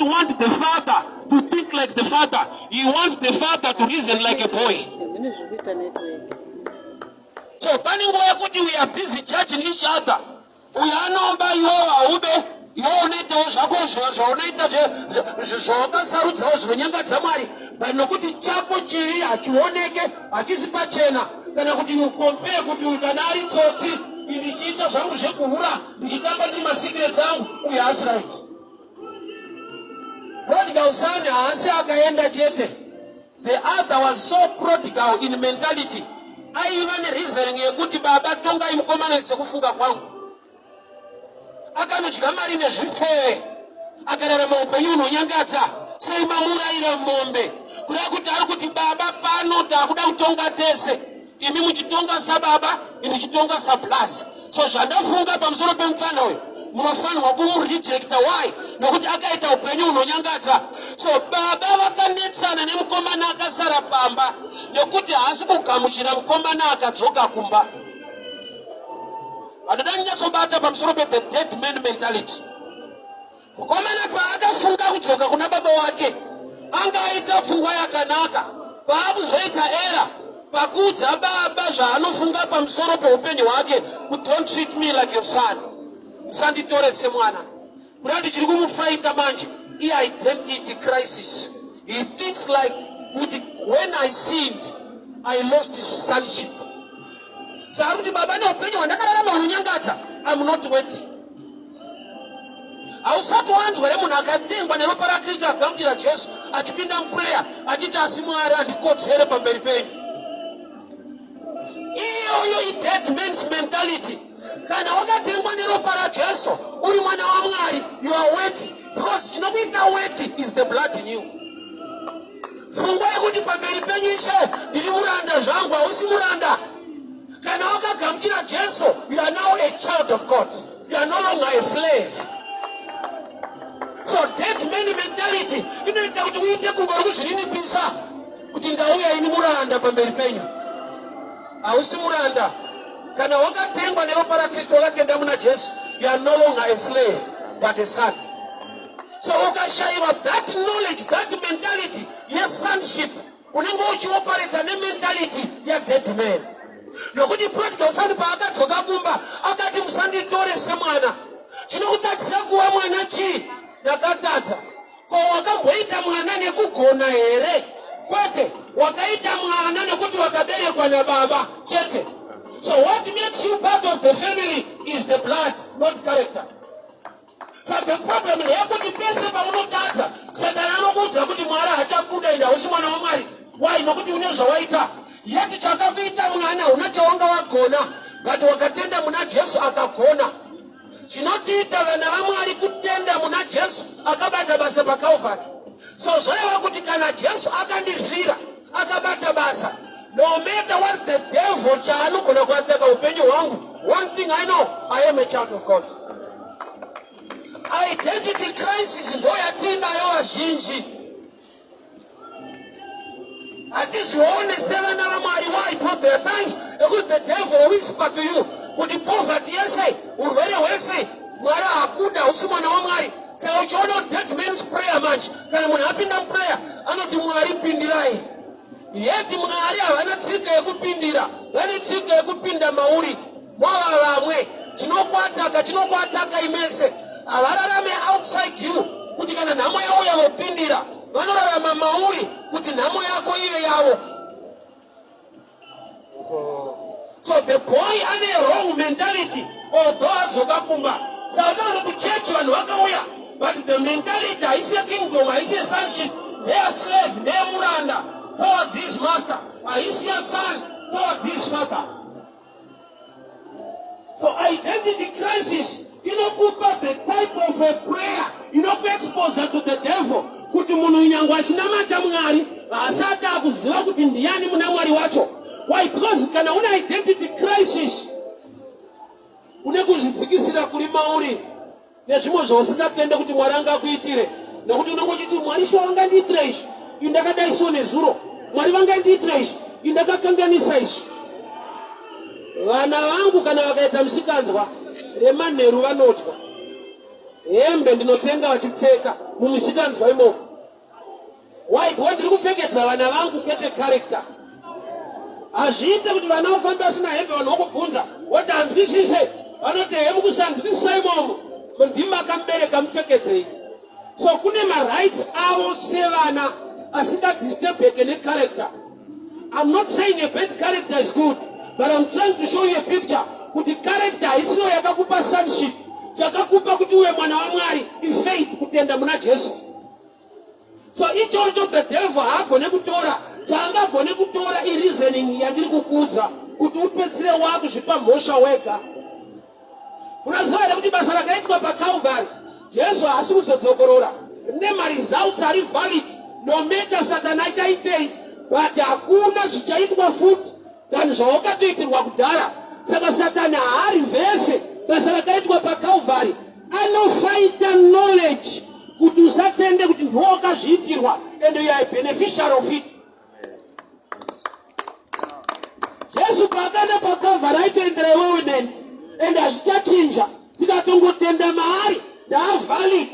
want the father to think like the father. He wants the father to reason like a boy. So, we are busy judging each other. We are not by your prodigal son akaenda chete. The other was so prodigal in mentality. I even reasoning yekuti baba tonga imkomana sekufunga kwangu. Akanochika mari nezvifewe. Akararama upenyu unonyangata. Sei mamura ira mombe. Kuda kuti ari kuti baba pano takuda kutonga tese. Imi muchitonga sababa, imi muchitonga saplus. So zvandafunga pamusoro pemufana uyu. Munofanirwa kumurejecta. Why? Nokuti akaita upenyu unonyangata. So baba vakanetsana nemukomana akasara pamba nekuti haasi kugamuchira mukomana akadzoka kumba. Vanodanyatsobata pamusoro the dead man mentality. Mukomana paakafunga kudzoka kuna baba wake anga aita pfungwa yakanaka. Paakuzoita era pakuudza baba zvaanofunga pamusoro peupenyu hwake. Don't treat me like your son. Musanditore semwana. Kuti ndichiri kumufaita manje. Identity crisis. He thinks like, when I sinned, I lost his sonship. Saruti baba ne upenyu wandakararama unyangata. I'm not worthy. Ausatu wanzu wale munhu akatengwa neropa raKristu agamuchira Jesu achipinda muprayer achiti asi Mwari andikodzere pamberi penyu. Iyo dead man's mentality. Kana wakatengwa neropa raJesu uri mwana waMwari, you are worthy. Because chinokuita worthy is the blood in you. Pfungwa yekuti pamberi penyu ishe ndiri muranda zvangu hausi muranda. Kana wakagamuchira Jesu, you are now a child of God. You are no longer a slave. So dead man mentality inoita kuti uite kungori kuzvininipisa kuti ndauya ini muranda pamberi penyu. Hausi muranda. Kana wakatengwa neropa raKristu wakatenda muna Jesu, you are no longer a slave but a son. So ukashaiwa that knowledge, that mentality, your sonship, unenge uchioperate mentality ya dead man. Nokuti prodigal son paakadzoka kumba akati musanditore semwana. Chinokutadzisa kuva mwana chii? Yakatadza. Ko wakamboita mwana nekugona here? Kwete, wakaita mwana nekuti wakaberekwa nababa chete. So what makes you part of the family is the blood, not character. So the problem is yekuti pese paunotadza Satani anokuudza kuti Mwari hachakuda ende hausi mwana waMwari. Why? Nokuti une zvawaita. Yeti chakakuita mwana una chawanga wagona, but wakatenda muna Jesu akagona. Chinotiita vana vaMwari kutenda muna Jesu akabata basa paKalvari. So zvareva kuti kana Jesu akandizvira akabata basa, no matter what the devil chaanogona kuataka upenyu hwangu, one thing I know, I am a child of God. Identity crisis ndo yatinayo vazhinji. Atizvione sevana vaMwari. Why? Because there are times the devil will whisper to you kuti poverty yese, urwere hwese, Mwari hakuda, hausi mwana waMwari. Saka uchiona dead man's prayer manje, kana munhu apinda muprayer anoti Mwari pindirai. Yeti Mwari havana tsika yekupindira, vane tsika yekupinda mauri mwava vamwe. Chinokuataka imese. Avararame outside you kuti kana nhamo yavo yavopindira, vanorarama mauri kuti nhamo yako ive yavo. So the boy ane wrong mentality, although adzoka kumba. Saka taona kuchechi vanhu vakauya, but the mentality haisi kingdom, haisi sonship. They are slave, they are muranda towards his master. Haisi son towards his father. So identity crisis, inokupa the type of a prayer, inokuexpose to the devil. Kuti munhu nyangwa achinamata Mwari asati akuziva kuti ndiani muna Mwari wacho. Why? Because kana una identity crisis, unekuzvidzikisira kuri mauri nezvimwe zvausingatende kuti Mwari angakuitire. Nekuti unongochiti Mwari sho wangandiitire izvi, indakadaiso nezuro. Mwari vangandiitire izvi, indakakanganisa izvi. Vana vangu kana vakaita musikanzwa remanheru vanodya, hembe ndinotenga vachipfeka. mumusikanzwa imomo. Why ndiri kupfekedza vana vangu kete character. Azviite kuti vana vafamba asina hembe vanhu vokubvunza woti hanzwisise vanoti hemukusanzwisisa imomo ndimi makamubereka mupfekedzei. So kune marights avo sevana asingadistebheke necharacter. I'm not saying a bad character is good, but I'm trying to show you a picture kuti character isino yakakupa sonship, chakakupa kuti uwe mwana waMwari in faith kutenda muna Jesu. So ichocho the devil haagone kutora chaangagone kutora reasoning yandiri kukudza kuti upedzere wakuzvipa mhosva wega. Unaziva here kuti basa rakaitwa paCalvary Jesu haasi kuzodzokorora nemaresults ari valid no matter Satani achaitei, but hakuna zvichaitwa futi tani zvawakatoitirwa kudhara. Saka Satani haarivhese basa rakaitwa paCalvary, anofaita knowledge kuti usatende kuti ndiwo wakazviitirwa and you are a beneficiary of it. Jesu paakaenda paCalvary aitoendera iwewe neni and hazvichatchinja. Tikatongotenda maari ndaavalid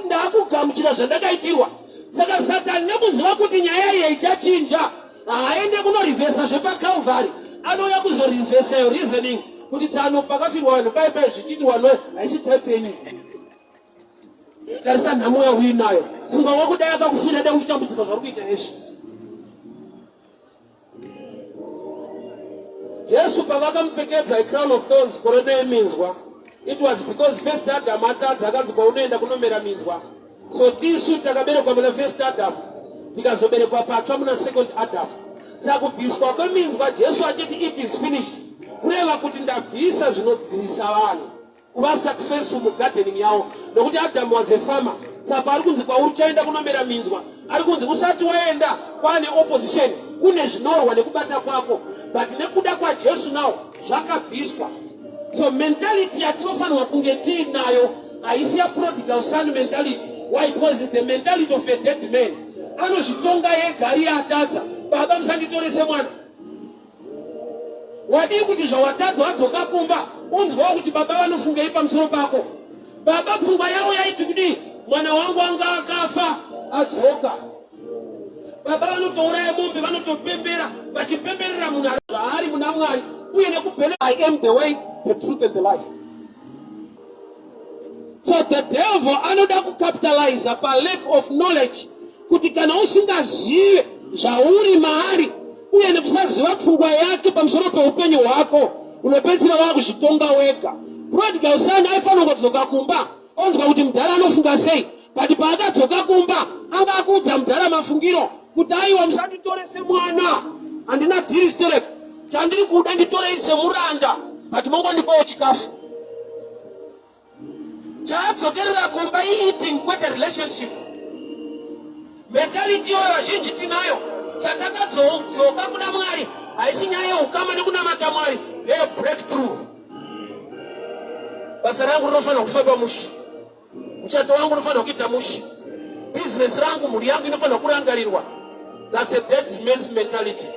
ndaakugamuchira zvandakaitirwa. Saka Satani nekuziva kuti nyaya iyi ichachinja haaende kunorivhesa zvepaCalvary, anouya kuzorivhesa yo reasoning kuti tsano pakafirwa vanhu paipai zvichitirwa no haisitaipeni. Tarisa nhamo yauyi nayo, funga wakudai akakufira dai uchitambudzika zvari kuita nezvi. Jesu pavakamupfekedza a crown of thorns korona yeminzwa, it was because first Adam atadza akanzi kwaunoenda kunomera minzwa. So tisu takaberekwa muna first Adam tikazoberekwa patsva muna second Adam. Saka kubviswa kweminzwa Jesu achiti it is finished kureva kuti ndabvisa zvinodzivisa vanhu kuva successful mugardening yavo, nokuti Adam was a farmer. Saka ari kunzi kwauri uchaenda kunomera minzwa, ari kunzi usati waenda kwane opposition, kune zvinorwa nekubata kwako, but nekuda kwaJesu nawo zvakabviswa. So mentality yatinofanirwa kunge tiinayo haisi prodigal son mentality. Why? Because it's the mentality of a dead man. Anozvitonga yega ari atadza, baba musanditorese mwana. Wadii kuti zvawatadza wadzoka kumba unzwawo kuti baba vanofungei pamusoro pako. Baba pfungwa yavo yaiti kudii? Mwana wangu anga akafa adzoka. Baba vanotouraya mombe, vanotopembera vachipemberera munhu ari muna Mwari uye nekupenda I am the way, the truth and the life. So the devil anoda kukapitalize pa lack of knowledge kuti kana usingazive zvauri maari uye nekusaziva pfungwa yake pamusoro peupenyu hwako unopedzisira wakuzvitonga wega. Prodigal son aifanira kudzoka kumba onzwa kuti mudhara anofunga sei, but paakadzoka kumba anga akuudza mudhara mafungiro kuti aiwa musanditorese mwana, handina dhiri stereke, chandiri kuda nditorei semuranda, but mongondipawo chikafu. Chaadzokerera kumba eating kwete relationship. Mentality yoyo vazhinji tinayo, chatakadzoka kuna Mwari haisi nyaya yeukama nekunamata Mwari, ndeye breakthrough. Basa rangu rinofanira kufamba mushi, muchato wangu unofanira kuita mushi, business rangu mhuri yangu inofanira kurangarirwa. That's a dead man's mentality.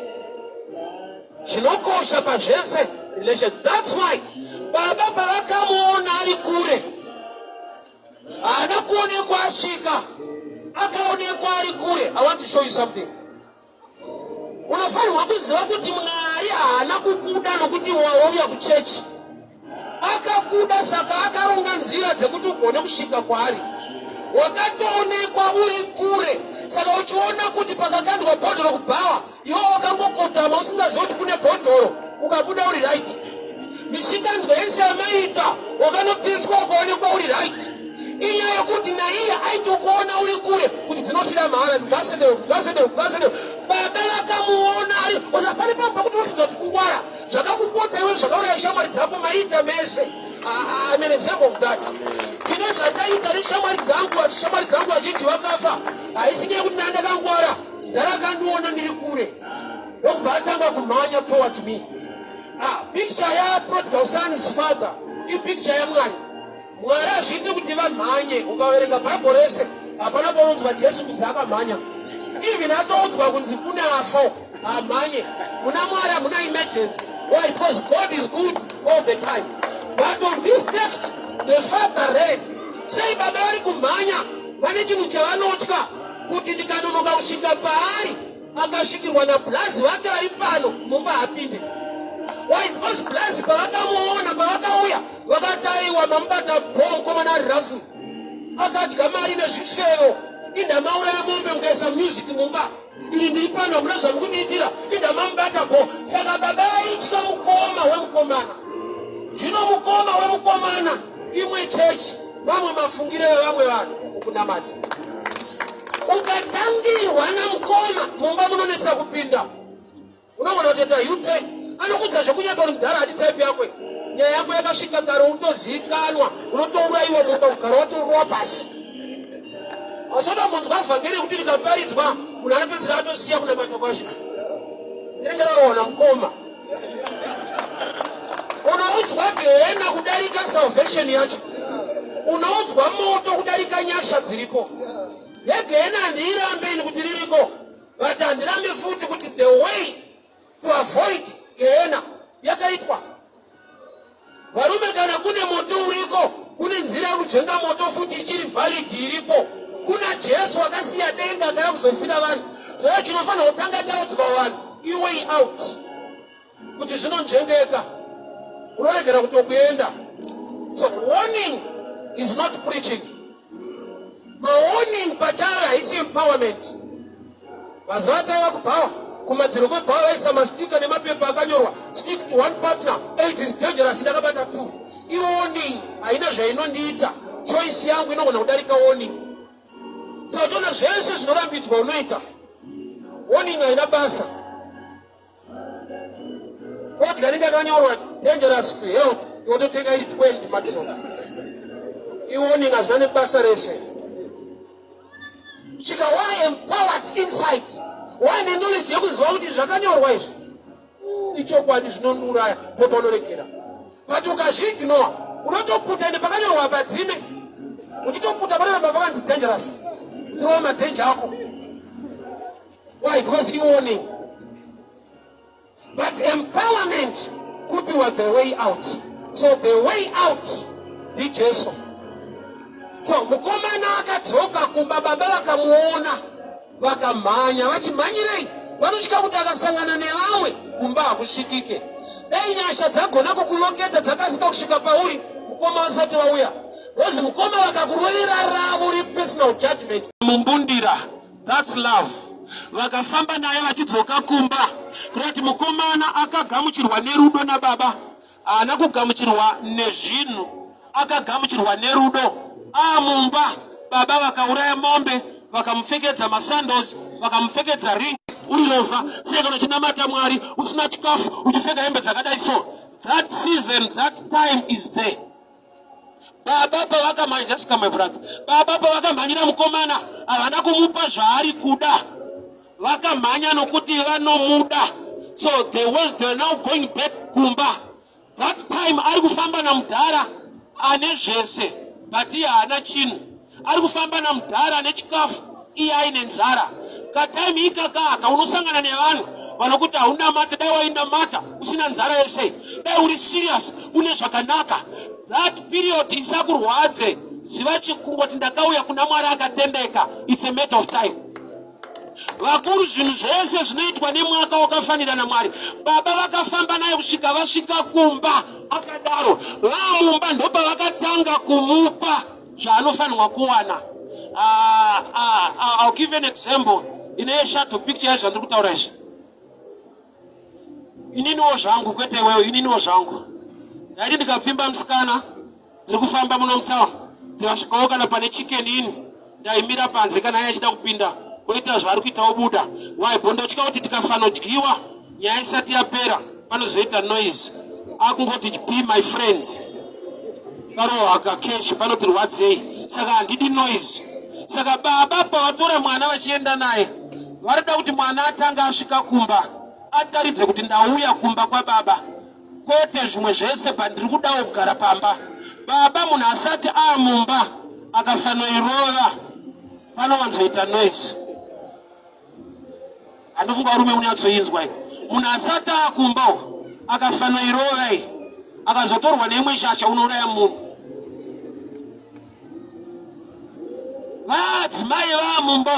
Chinokosha pazvese relation. That's why baba pavakamuona ari kure haana kuonekwa asvika, akaonekwa ari kure. I want to show you something. Unofanirwa kuziva kuti Mwari haana kukuda nokuti wauya kuchechi. Akakuda saka akaronga nzira dzekuti ugone kusvika kwaari. Wakatoonekwa uri kure, saka uchiona kuti pakakandwa bhodhoro kubhawa iwe wakangokotama usingazivi kuti kune bhodhoro ukabuda uri right. Misikanzwa yense yamaita wakanopiswa ukaonekwa uri right. Inyaya yekuti naiye aitokuona uri kure kuti dzinosvira mahala kugasedero. Baba vakamuona ari usapane pamba kuti unofunga kuti kungwara zvakakupotsa iwe zvakauraya shamwari dzako maita mese. I'm an example of that. Tine zvataita neshamwari dzangu vazhinji vakafa, haisinyaya kuti ndandakangwara, ndarakandiona ndiri kure ndokubva atanga kumhanya towards me. Picture yaprodigal son's father ipicture yaMwari. Mwari hazviiti kuti vamhanye. Ukaverenga bhaibheri rese hapana paunonzwa Jesu kunzi akamhanya. Even atoudzwa kunzi kune afo amhanye. Muna Mwari hamuna emergency. Why? Because God is good all the time. But on this text, the father read, sei baba vari kumhanya, pane chinhu chavanotya kuti ndikanonoka kusvika paari akasvikirwa naBlazi vake vari pano mumba hapinde. Why? Because Blazi pavakamuona pavakauya vakataiwa mamubata bhomu komana ari rafu akadya mari nezvisero indamaura yemombe mukaisa music mumba ini ndiri pano muna zvamukundiitira indamamubata bhomu. Saka baba aitya mukoma wemukomana. Zvino mukoma wemukomana imwe chechi vamwe mafungiro evamwe vanhu ukunamata. Ukatangirwa namukoma mumba munonetsa kupinda unoona kutenda yupe anokudza zvekunyaka uri mudhara hadi type yakwe nyaya yako yakasvika kare unotozikanwa unotouraiwa mumba kugara watorwa pasi. Asoda munzwa vhangeri kuti rikaparidzwa munhu anopedzisira atosiya kunamata kwazvo. Ndinenge ndaroona mukoma unoudzwa gehena kudarika salvation yacho, unoudzwa moto kudarika nyasha dziripo. Yegehena handiirambeni kuti ririko, but handirambe futi kuti the way to avoid gehena yakaitwa. Varume kana kune moto uriko kune nzira yekujenga moto futi ichiri valid iripo. Kuna Jesu akasiya denga akaya kuzofira vanhu. Zvino chinofanira kutanga taudzwa vanhu iway out kuti zvinonjengeka unoregera kuti okuenda. So warning is not preaching. Warning pachara haisi empowerment. Vazvataiva kubhawa kumadziro kwebhawa vaisa mastika nemapepa akanyorwa stick to one partner, 8 is dangerous, ndakabata 2. Warning haina zvainondiita, choice yangu inogona kudarika warning. Saka tona zvese zvinorambidzwa unoita. Warning haina basa. Kodya ringe akanyorwa dangerous to health yototenga iri 20 maximum. Warning hazvina nebasa rese. Chika why empowered inside. Why ne knowledge yekuziva kuti zvakanyorwa izvi ichokwadi zvinondiuraya potonoregera. But ukazviignore unotoputa ende pakanyorwa padzime uchitoputa panoramba pakanzi dangerous utirova madenja ako. Why? Because warning. But empowerment could be what the way out. So the way out ndiJesu. So mukomana akadzoka kumba baba vakamuona vakamhanya vachimhanyirei vanotya kuti akasangana nevamwe kumba hakusvikike. Dai nyasha dzagona kukuyoketa dzakasika kusvika pauri mukoma vasati vauya. Because mukoma vakakurovera ravo repersonal judgment mumbundira, that's love. Vakafamba naye vachidzoka kumba kuti mukomana akagamuchirwa nerudo nababa, haana kugamuchirwa nezvinhu, akagamuchirwa nerudo. Mumba baba vakauraya mombe vakamupfekedza masandols vakamupfekedza ring uri lova seka unochinamata Mwari usina chikafu uchipfeka hembe dzakadai. So that season, that time is there. Baba pavakamhanya, just come my brother, baba pavakamhanyira mukomana havana kumupa zvaari kuda, vakamhanya nokuti vanomuda. So they were now going back kumba. That time ari kufamba namudhara ane zvese but iye haana chinhu, ari kufamba namudhara ane chikafu iye aine nzara. Kataimi ikakaka unosangana nevanhu vanokuti haunamata, dai wainamata usina nzara yese, dai uri serious une zvakanaka. That period isakurwadze, ziva chikungoti ndakauya kuna Mwari akatendeka. It's a matter of time. Vakuru zvinhu zvese zvinoitwa nemwaka wakafanira naMwari. Baba vakafamba naye kusvika vasvika kumba akadaro, vamumba ndopa vakatanga kumupa zvaanofanirwa kuwana. I'll give an example. Ine shadow picture yazvandiri kutaura izvi. Ininiwo zvangu kwete iwewe, ininiwo zvangu. Ndaiti ndikapfimba musikana ndiri kufamba muno mutauni, ndikasvikawo kana pane chicken inn, ndaimira panze kana iye achida kupinda oita zvaari kuita obuda. Why? Bondotya kuti tikafanodyiwa nyaya isati yapera panozoita noise. Akungoti be my friend karohaka keshi panotirwadzei. Saka handidi noise. Saka baba pavatora mwana vachienda naye varida kuti mwana atanga asvika kumba ataridze kuti ndauya kumba kwababa, kwete zvimwe zvese pandiri kudawo kugara pamba. Baba munhu asati amumba akafanoirova panowanzoita noise. Anofunga varume munyatsoinzwa. Munhu asati akumbawo akafanoirova akazotorwa neimwe shasha unouraya munhu. madzimai vamumbo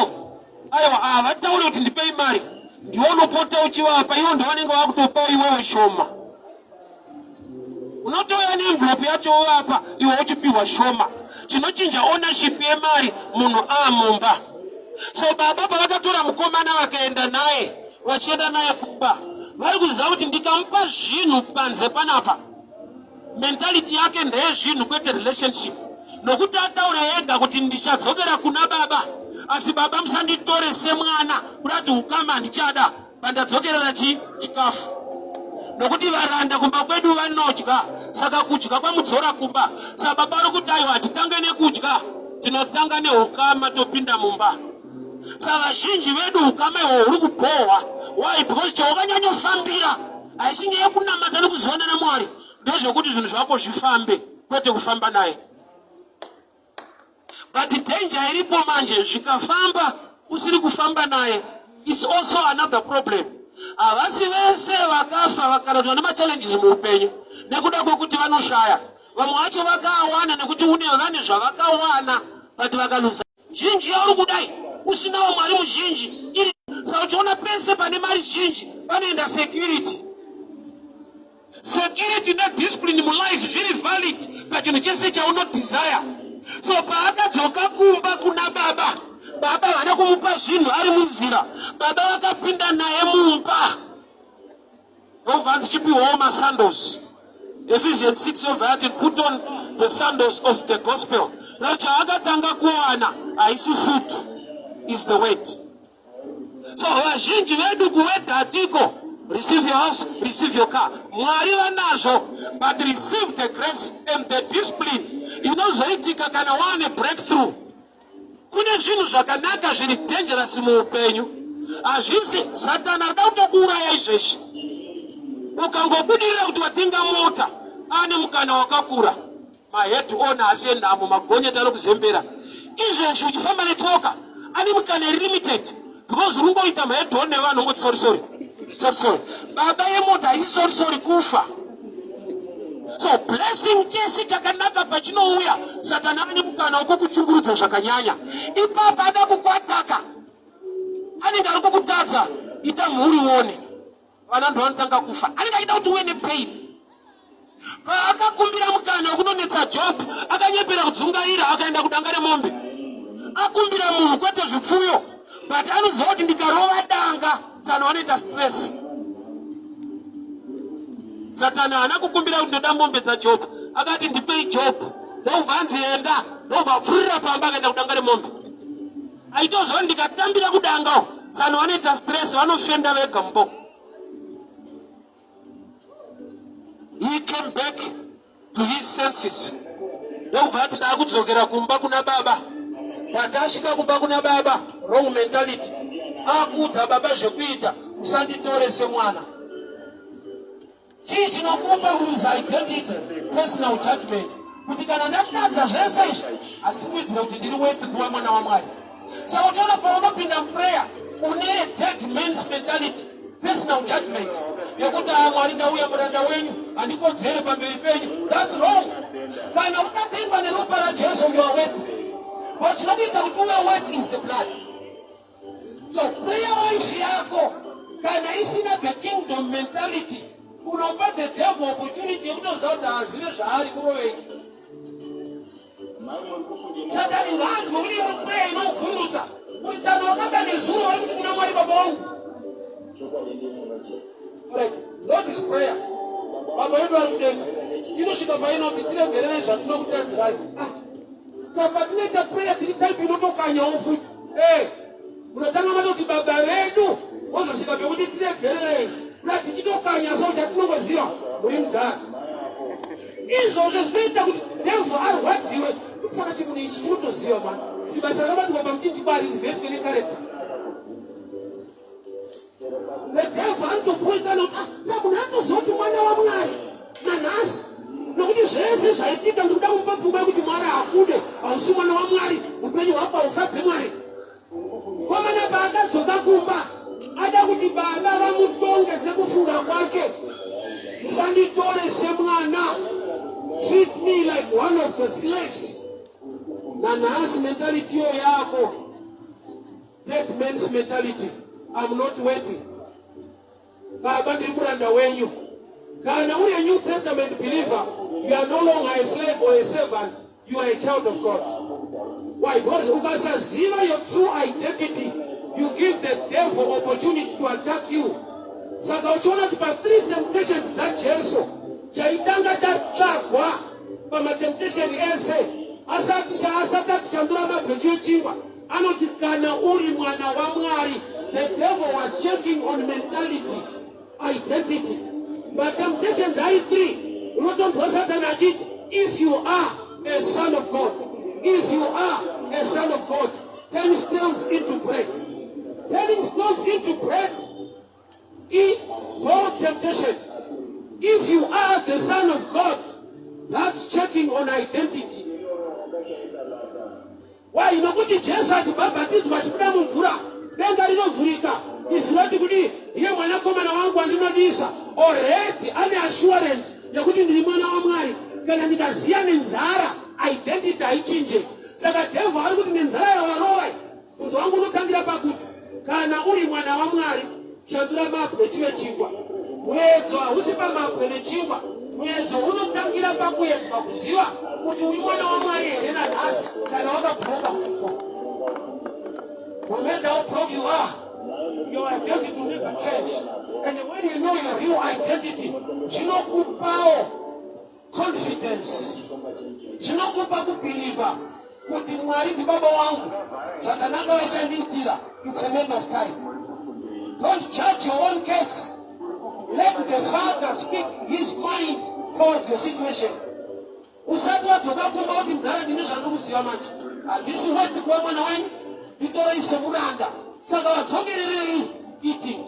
aiwa avatauri kuti ndipei mari ndiwo unopota uchivapa iwo ndivanenge vakutopawo iwewe shoma. Unotoya neenvelope yacho wovapa iwe uchipiwa shoma. Chinochinja ownership yemari munhu amumba. So baba pavakatora mukomana vakaenda naye vachienda naye kumba vari kuziva kuti ndikamupa zvinhu panze panapa mentality yake ndeyezvinhu kwete relationship. Nokuti ataura yega kuti ndichadzokera kuna baba asi baba musanditore semwana kurati ukama handichada pandadzokerera chikafu. Nokuti varanda kumba kwedu vanodya saka kudya kwamudzora kumba. Saka baba vari kuti aiwa titange nekudya tinotanga neukama topinda mumba. Saka vazhinji vedu ukama ihwo huri kubohwa. Why? Because chaukanyanyofambira haisinge yekunamata nekuzivana naMwari ndezvekuti zvinhu zvako zvifambe kwete kufamba naye. But danger iripo manje zvikafamba usiri kufamba naye it's also another problem. Havasi vese vakafa vakaratwa nemachallenges muupenyu nekuda kwekuti vanoshaya. Vamwe vacho vakawana nekuti vane zvavakawana but vakaluza. Zhinji yauri kudai usinawo Mwari muzhinji. Saka uchiona pese pane mari zhinji panoenda security. Security nediscipline mulife zviri valid pachinhu chese chaunodesire. So paakadzoka kumba kuna baba, baba vana kumupa zvinhu ari munzira, baba vakapinda naye mumba. Ndobva ndichipiwawo masandals. Ephesians 6 over and put on the sandals of the gospel. Chaakatanga kuwana haisi foot is the weight. So vazhinji vedu kuwedha atiko. Receive your house, receive your car. Mwari vanazvo, but receive the grace and the discipline. Inozoitika kana wane breakthrough. Kune zvinhu zvakanaka zviri dangerous muupenyu. Hazvisi Satani arida kutokuuraya izvezvi. Ukangobudirira kuti watenga mota ane mukana wakakura. Mahead owner asendamo magonyeti ari kuzembera. Izvezvi uchifamba netsoka ane mukana limited. Because rungoita mahead owner vanhu ngoti sorry. Baba yemota haisi sorry kufa. So blessing chese chakanaka pachinouya Satani ane mukana wokukutsungurudza zvakanyanya. Ipapa ada kukwataka anenge ari kukutadza ita mhuri uone vana ndo vanotanga kufa. Anenge achida kuti uve nepain. Paakakumbira mukana wokunonetsa Job akanyepera kudzungaira akaenda kudanga remombe. Akumbira munhu kwete zvipfuyo but anoziva kuti ndikarova danga tsano vanoita stress. Satani haana kukumbira kuti ndoda mombe dzaJob. Akati ndipei Job. Ndobva anzienda ndobvapfurira pamba akaenda kudanga remombe. Aitoziva ndikatambira kudangawo tsano vanoita stress vanofenda vega mbo. He came back to his senses. Ndobva ati ndakudzokera kumba kuna baba. Patasvika kumba kuna baba wrong mentality. Akuudza baba zvekuita usanditore semwana. Chii chinokupa lose identity, personal judgment. Kuti kana ndakutadza zvese izvi handifungidzira kuti ndiri worth kuva mwana waMwari. Saka uchiona paunopinda muprayer une dead man's mentality, personal judgment yekuti Mwari ndauya muranda wenyu handikodzere pamberi penyu. That's wrong. Kana ukatengwa neropa raJesu you are worth. But chinokuita kuti uve worth is the blood. So prayer life yako kana isina the kingdom mentality unopa the devil opportunity yekutoziva kuti hazive zvaari kurovei. Satani ngaanzwe uri muprayer inovhundutsa kuti tsano wakanga nezuro wekuti kuna Mwari baba wangu. Lord is prayer. Baba yedu ari kudenga inosvika painoti tiregerei zvatinokutadzirai. Saka patinoita prayer tiri type inotokanyawo futi. Unatanga madoti baba vedu wozosvika pekuti tiregerei kuti tichitokanya so chatinongoziva muri mugari. Izvozvo zvinoita kuti devil arwadziwe. Saka chimunhu ichi tinotoziva mwana ibasa rakabatwa pamuchinjibari investment nekareka. The devil anotopoitana kuti saka munhu atoziva kuti mwana waMwari nanhasi nokuti zvese zvaitika ndikuda kumupa pfungwa yekuti Mwari akude hausi mwana waMwari upenyu hwako hausadze Mwari. Komana paakadzoka kumba ada kuti baba vamutonge sekufunga kwake. Musanditore semwana. Treat me like one of the slaves. Na nhasi mentality yako that man's mentality. I'm not worthy. Baba ndiri muranda wenyu. Kana uri a New Testament believer, you are no longer a slave or a servant. You are a child of God. Why? Because ukasaziva your true identity, you give the devil opportunity to attack you. Saka uchiona kuti pa 3 temptations za Jesu chaitanga chatsvagwa pama temptation ese asati achishandura mabhechi echingwa anoti kana uri mwana waMwari. The devil was checking on mentality, identity. But temptations are 3. Unotonzwa Satan achiti, if you are a son of God, if you are a son of God, turn stones into bread. Turning stones into bread is no temptation. If you are the son of God, that's checking on identity. Why? Nokuti Jesu achibhabhatidzwa achipinda mumvura denga rinovhurika. Izinoti kuti iye mwanakomana wangu andinodisa. Already ane assurance yekuti ndiri mwana waMwari. Kana ndikaziya nenzara identity haichinje. Saka devil ari kuti nenzara yavarova bvunzo wangu unotangira pakuti kana uri mwana waMwari shandura mabwe chive chingwa. Muedzo hausi pamabwe nechingwa. Muedzo unotangira pakuedzwa kuziva kuti uri mwana waMwari here nanhasi kana wakabhuroka kufa. No matter how broke you are, your identity will never change. And when you know your real identity, zvinokupawo confidence, zvinokupa kubhilivha kuti Mwari ndibaba wangu, zvakanaka vachandiitira. It's a matter of time. Don't judge your own case. Let the Father speak his mind towards your situation. Usati wadzoka kumba kuti mgara ndine zvandikuziva manje. Handisi weti kuva mwana wenyu, nditorei semuranda. Saka wadzokererei eating.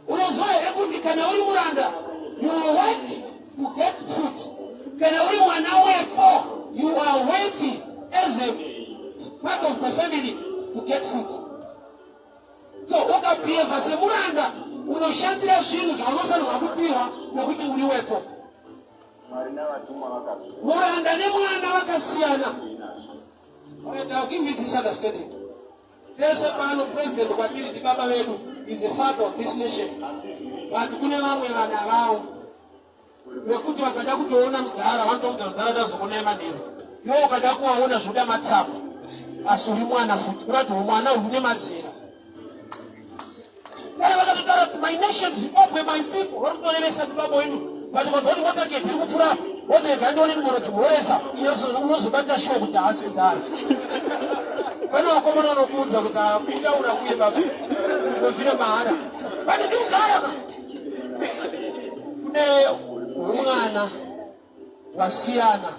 Unoziva here kuti kana uri muranda, you will work to get food. Kana uri mwana wepo, you are waiting as a part of the family to get food. So ukabhiyevha semuranda, unoshandira zvinhu zvaunofanirwa kupiwa nokuti uri wepo. Muranda nemwana vakasiyana. I'll give you this understanding. There's a man of president kwatiri baba wedu is a father of this nation. But kune vamwe vana vavo vekuti vakada kutoona mugara vanotomuta mugara dazokunema nevo. Iwo ukada kuvaona zvoda matsapa. Asi uri mwana futi. Kurati mwana une mazera. My nation Zimbabwe, my people, what do you say to Baba Wendu? But what do you want to get people for? What they can do in Morocco, yes, almost about the show with the house and die. When I come on foods of the town, we don't have to give up. We feel a man. But the new Ghana, Umana, Wasiana,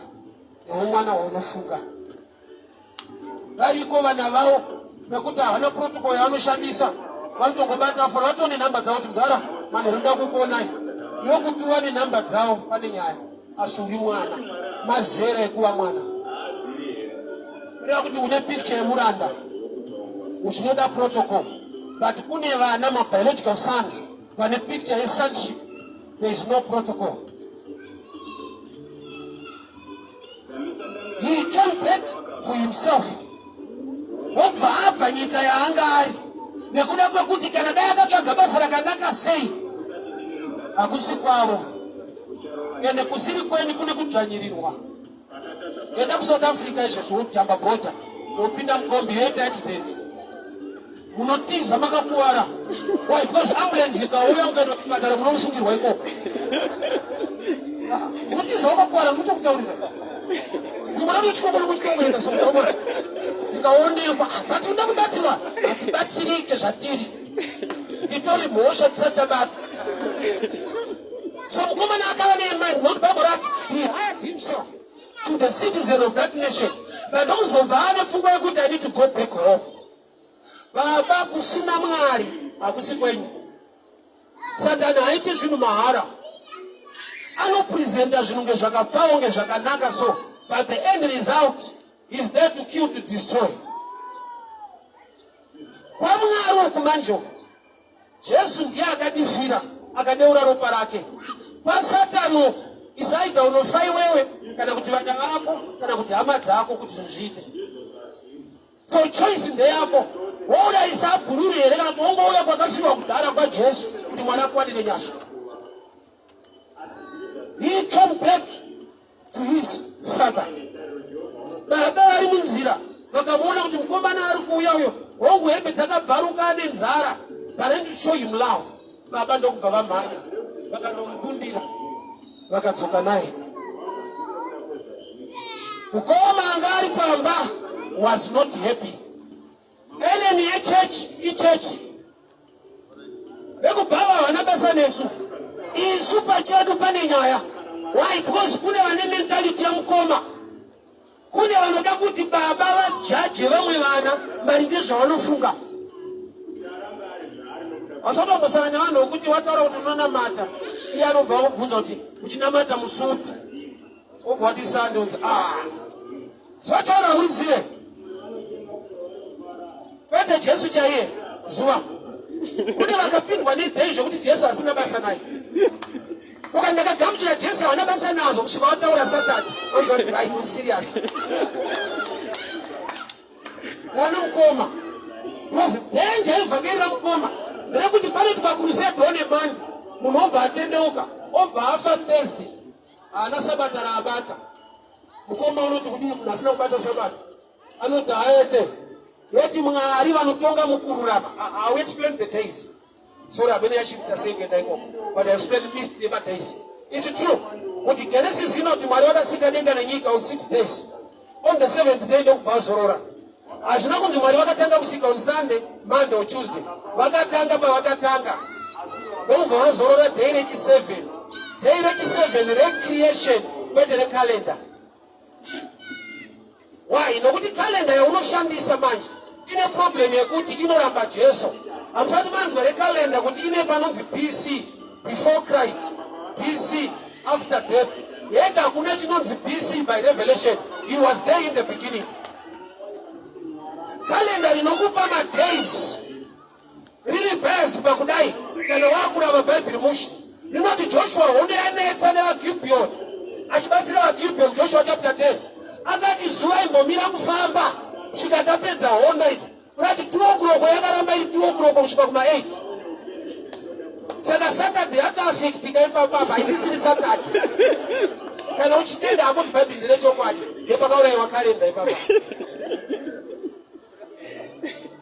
Umana or Nofuga. That you go and allow Nakuta, no protocol, Yamushamisa. Wanto kubata forato ni namba zao mdara mane runda kukuona yokutuwa ni namba zao pani nyaya asuri mwana mazere kuwa mwana kuti une picture ya muranda uchinoda protocol but kune vana ma biological sons vane picture ya sonship. There is no protocol. He came back to himself. Wobva apa nyika ya angari nekuda kwekuti kana dai akatsvaga basa rakanaka sei hakusi kwavo ende kusiri kweni kune kudzvanyirirwa. Enda kuSouth Africa izvezvo wotamba bhodha wopinda mukombi yoita accident munotiza makakuwara. Why? Because ambulance ikauya ukaenda kuchipatara munomusungirwa ikoko. Munotiza wakakuwara muchokutaurira mumurado chikokolo muchikongoenda somuoma tikaonekwa but unoda kubatsirwa hatibatsirike zvatiri titori mhosva tisatabata. So mukomana akava neimani nokuti Bible rati he hired himself to the citizen of that nation. Vandokuzobva ane pfungwa yekuti I need to go back home. Baba kusina Mwari hakusi kwenyu. Satani haiti zvinhu mahara. Anopresenta zvinhu ngezvakapfawo ngezvakanaka so. But the end result is there to kill, to destroy. Kwamwari wokumanjo Jesu ndiye akatifira akadeura ropa rake. Pasatani isaida unofa iwewe kana kuti vana vako kana kuti hama dzako kuti zviite. So choice ndeyako. Ora isabhurure here kana tongo uya kwakasiwa kudhara kwaJesu kuti mwana akwanire nyasha. He came back to his father. Baba vari munzira vakamuona kuti mukomana ari kuuya uyo hongu hembe dzakabvaruka nenzara. But then to show him love. Baba ndokubva vamhanya vakandomukundira vakadzoka naye. Mukoma anga ari pamba was not happy. Enemy church vekubhava vana basa nesu isu pachedu pane nyaya. Why? Because kune vane mentality yamukoma. Kune vanoda kuti baba vajaje vamwe vana maringe zvavanofunga. Vasatombosana nevanhu vokuti wataura kuti unonamata iye anobva akubvunza kuti uchinamata musupi obva wati sande unzi zvataura kurizive kwete Jesu chaiye zuva kune vakapindwa nedhei zvokuti Jesu asina basa naye. Ukandakagamuchira Jesu havana basa nazo kusvika wataura Satani onza kuti I will serious. Vana mukoma because danger yevhangeri mukoma ndekuti pane tikakuruseda one mandi munhu obva atendeuka obva afa Thursday haana sabata raabata. Mukoma unoti kudii munhu asina kubata sabata anoti aete yeti Mwari vanotonga mukururama. I will explain the days. Sorry, I've been shifted saying it, but I explain the mystery about days. It's true. What the Genesis is not to Maria Sikanenga and Yika on 6 days. On the 7th day, don't pass Aurora. As you know, to Maria Tanga on Sunday, Monday or Tuesday. Wakatanga by Wakatanga. Don't pass Aurora, day 87. Day 87, recreation, better the calendar. Why? No, the calendar, you know, Shandi Samanj. In a problem, you're good to know Jesu. I'm sorry, man's very calendar, but you never know the BC before Christ, BC after death. Yet I could not know the BC by revelation. He was there in the beginning. Calendar in Okupama days. Really best, but could I? Can I walk with a baby mush? You know the Joshua, only I need to never keep you. I should never keep you. Joshua chapter 10. I got this way, Momina Mufamba. She got up at all night. But 2 o'clock, we are going to 2 o'clock, she got my 8. So the Saturday, I don't think the game of Papa, I see Saturday. And I want you to tell about the letter of one. You can already carry the Papa.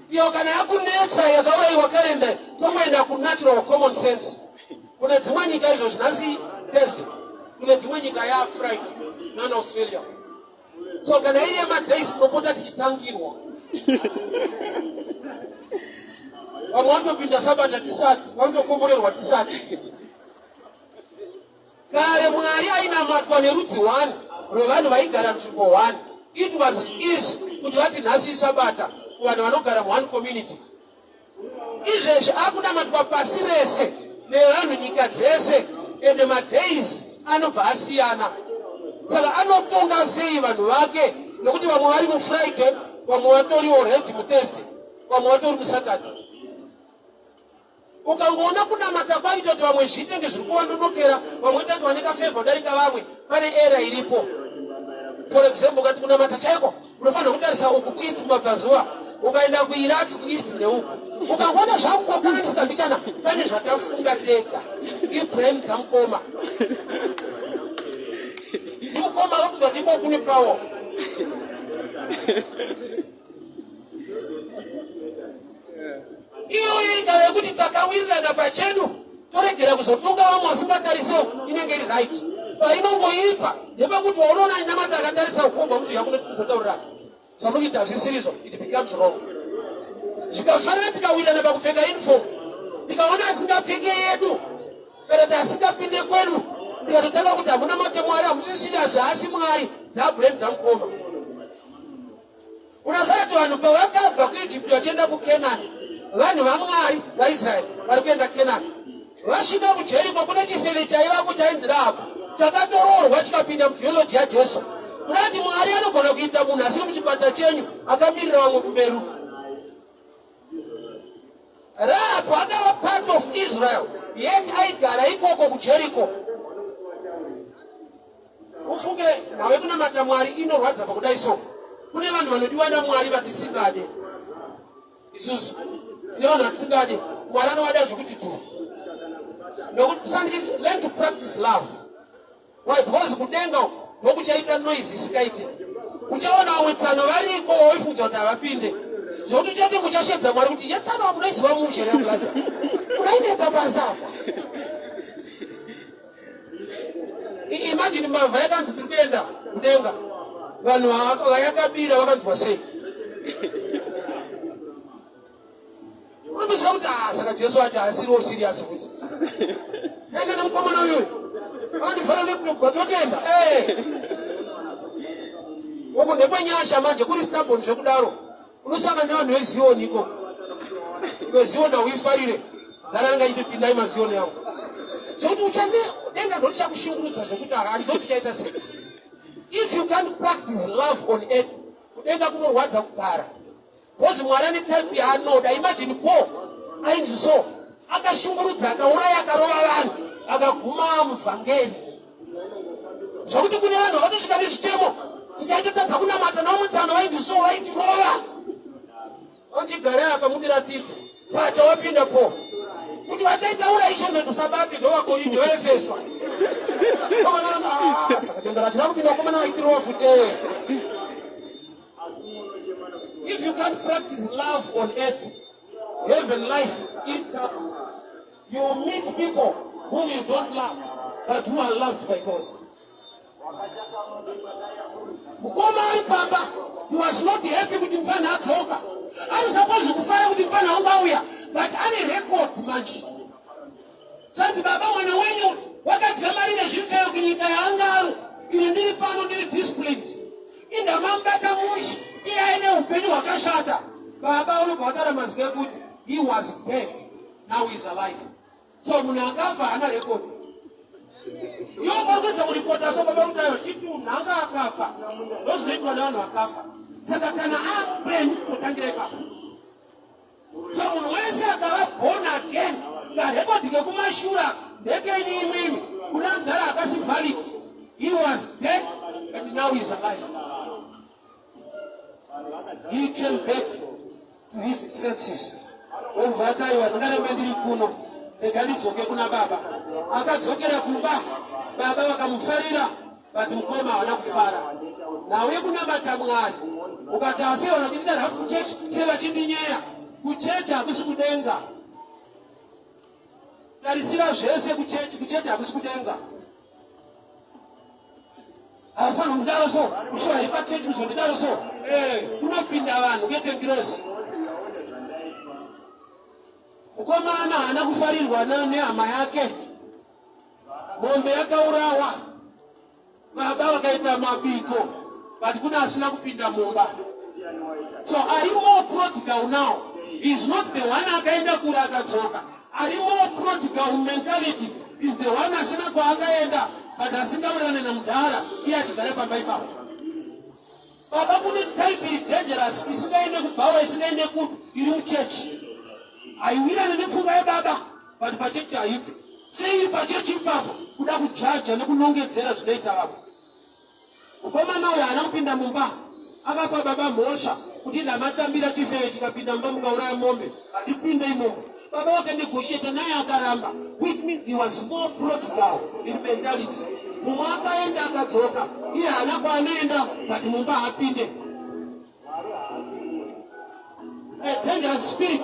You can have good nature, you can already carry the somewhere in natural common sense. When it's when you guys was Nazi test, when it's when you guys are Friday, non Australia. So can I hear my days, no put that thank you. Wamoto pinda sabata tisati, wamoto komborerwa tisati. Kare Mwari aina matwa neruti 1, rovanhu vaigara mtsvimbo 1. It was easy kuti vati nhasi sabata kuvanhu vanogara mu1 community. Izvezvi akunamatwa pasi rese nevanhu nyika dzese ende madays anobva asiyana. Saka anotonga sei vanhu vake nokuti vamwe vari muFriday, vamwe vatoriwo redi muThursday, vamwe vatori muSaturday. Ukangoona kunamata kwaita kuti vamwe zvitenge zviri kuvandonokera, vamwe tati vaneka favor darika vamwe, pane era iripo. For example, ukati kunamata chaiko unofanira kutarisa uku kueast kumabvazuva, ukaenda kuIraq kueast neuku. Ukangoona zvakungokanganisika mbichana, pane zvatafunga tega. Ibrahim dzamukoma. Mukoma vakuti vatipo kune pawo. Iyo ika yekuti takawirirana pachedu toregera kuzotunga vamwe vasingatarisewo inenge iri right. Painongoipa ndepekuti waunoona nyamata akatarisa ukobva kuti yakunototaurira zvamukuita hazvisirizo, it becomes wrong. Zvikafanira tikawirirana pakupfeka uniform, tikaona asingapfeke yedu kana kuti asingapinde kwedu, tikatotanga kuti hamuna mate Mwari, hamuchisira zvaasi Mwari, dzaBraham dzamukoma. Unofanira vanhu pavakabva kuIjipiti vachienda kuKenani, vanhu vaMwari vaIsraeri vari kuenda Kenani, vasvika kuJeriko kune chifeve chaivako chainzi Rahabhi, chakatoroorwa chikapinda mutheology yaJesu. Kunati Mwari anogona kuita munhu asiri muchipata chenyu akamirira vamwe kumberi. Rahabhi akava part of Israel, yet aigara ikoko kuJeriko. Ufunge nawe kunamata Mwari inorwadza pakudai so. kune vanhu vanodiwa naMwari vatisingade. Isusu tinoona tisingade, Mwari anovada zvekuti tu. Learn to practice love. Why? Because kudenga ndokuchaita noise isikaite. Uchaona vamwe tsano variko voifunza kuti havapinde. Zvokuti uchati muchashedza Mwari kuti yatsano vamunoiziva mushe neamulaza. Unainetsa basa apa. Imagine mavha yakanzi tiri kuenda kudenga. Vanhu vayakabira vakanzwa sei. Unondoziva kuti saka Jesu ati asiriwo serious kuti. Nenge nemukomana uyoyo. Akandifana nekutobva totenda. Uko ndekwenyasha manje kuri stubborn zvekudaro. Unosanga nevanhu veZioni iko. VeZioni uifarire. Ndaranga ichipinda maZioni yavo. Zvokuti uchane denga ndo richakushungurudza zvekuti handizoti chaita sei. If you can't practice love on earth, kudenga kunorwadza kugara. Because Mwari ane type yaanoda. Imagine Paul ainzi so akashungurudza akauraya akarova vanhu akaguma muvhangeri. Zvokuti kune vanhu vakatosvika nezvitemo tikaitotadza kunamata naumutsano vainzi so vaitirova. Vanchigara akamudira titi pacha wapinda Paul kuti vataitaura ishe netusabati ndovakorinde vaefeswa. Saka tenda rachina kupinda kukomana vaitirova futi. If you can't practice love on earth, heaven life is tough. You will meet people whom you don't love, but who are loved by God. Mukoma alipamba, he was not happy with mfana atsoka. I was supposed to kufanya kuti mfana ungauya, but ane record manje. Santi baba mwana wenyu wakati kamarine zvifeyo kunyika yaangaru, ili ndiri pano ndiri disciplined. Inda mambata mushi, iya ine upenyu wakashata. Baba unobva wataramazike kuti he was dead, now he is alive. So munhu akafa ana record. Yobarukudza kuripota so baba kutayo chitu nanga akafa. Ndozvinoitwa nevanhu vakafa. Saka kana apen kutangira ipapo. So munhu wese akava born again, ngarekodhi kekumashura ndekeni imweni unagara akasi valid. He was dead and now he is alive. He came back to his senses. Omvataiwa ndinaremendiri kuno ndikandidzoke kuna baba. Akadzokera kumba, baba vakamufarira vati mukoma hawana kufara. Nauye kunamata Mwari. Ukati asiye vanachipinda hafu kuchechi sevachindinyeya. Kuchechi hakusi kudenga. Tarisira zvese kuchechi hakusi kudenga. Afana mudaro so, ushwa ipa chechi mudaro so. Kunopinda vanhu ngetengirosi. Mukomana haana kufarirwa nehama yake. Mombe yakaurawa. Baba vakaita mabiko. But kuna asina kupinda mumba. So are you more prodigal now? Is not the one akaenda kura akadzoka. Are you more prodigal mentality? Is the one asina kwa akaenda but asingaurane na mudhara iye achigara pamba ipapo. Baba kune type iri dangerous isingaende kubhawa isingaende iri muchechi. Aiwirane nepfungwa yebaba but pachechi haipi. Sei pachechi ipapo kuda kujaja nekunongedzera zvinoita vapo. Mukomana uyo haana kupinda mumba akapa baba mhosva kuti ndamatambira chifeve chikapinda mumba mukauraya mombe handipinde imomo. Baba vakandigosheta naye akaramba, which means he was more prodigal in mentality. Mumwe akaenda akadzoka, iye haana kwaanoenda but mumba hapinde. A dangerous spirit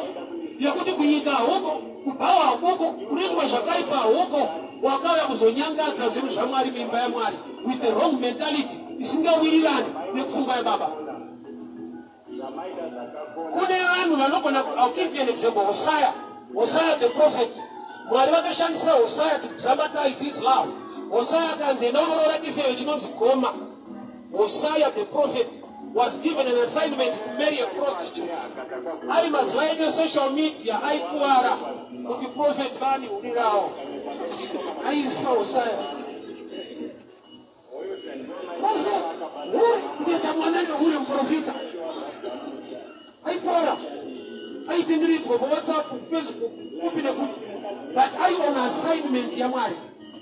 yekuti kunyika huko kubhawa huko kunoitwa zvakaipa huko wakauya kuzonyangadza zvinhu zvaMwari muimba yaMwari with the wrong mentality isingawirirani nepfungwa yababa. Kune vanhu vanogona, I'll give you an example. Hosea the prophet, Mwari vakashandisa Hosea to dramatize his love. Hosea akanzi enda unorora chifeve chinonzi goma. Hosea the prophet was given an assignment to marry a prostitute. Ari mazuva edu social media aikuwara kuti prophet vani urirawo. Aifa Hosea. Kuita mwanene uri muprofita. Aipora. Aitindiridzwa WhatsApp, Facebook, kupinde kuti. But are you on assignment ya Mwari?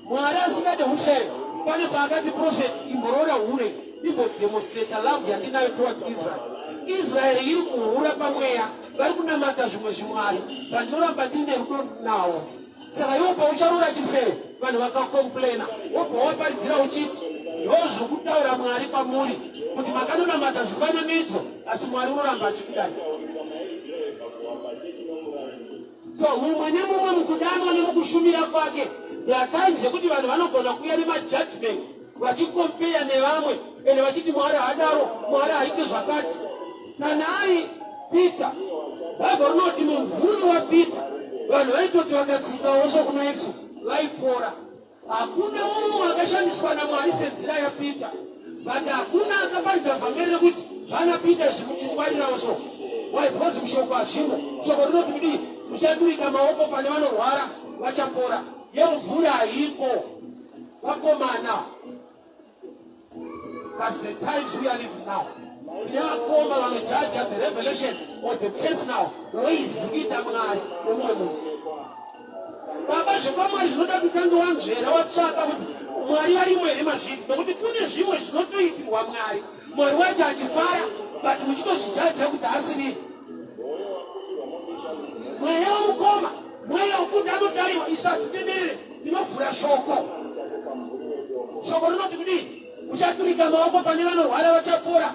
Mwari asingade ushere. Pane paakati prophet imborora hure. People demonstrate love yandinayo towards Israel. Israel iri kuhura pamweya vari kunamata zvimwe zvimwari vanoramba ndine rudo nawo. Saka iwo paucharora chifero vanhu vakakomplaina wobva waparidzira uchiti ndozviri kutaura Mwari pamuri kuti makanonamata zvifananidzo asi Mwari unoramba achikudai. So mumwe nemumwe mukudanwa nemukushumira kwake yatimes yekuti vanhu vanogona kuuya nemajudgment vachikompeya nevamwe ende vachiti Mwari hadaro, Mwari haite zvakati. Kana ari Peter, Bhaibheri rinoti mumvuri waPeter vanhu vaitoti vakatsikawo sokuna Yesu vaipora. Hakuna munhu akashandiswa naMwari senzira yaPeter, but hakuna akaparidza vhangeri rekuti zvana Peter zvimuchingwarirawo so. Why? Because mushoko hazvimo. Shoko rinoti kudii? Muchaturika maoko pane vanorwara vachapora. Yemvura haipo. Vakomana. That's the times we are living now. Tinavakoma vanojaja the revelation of the personal ways kuita Mwari nomumwe munhu. Baba zvekwamwari zvinoda kutanga wanzvera watsvaka kuti Mwari varimwe here mazviri, nokuti kune zvimwe zvinotoitirwa Mwari. Mwari wacho achifara, but muchitozvijaja kuti asiri. Mweya womukoma, mweya wokuti anotariwa isatitenderere dzinovhura shoko. Shoko rinoti kudii? Uchaturika maoko pane vanorwara vachapora.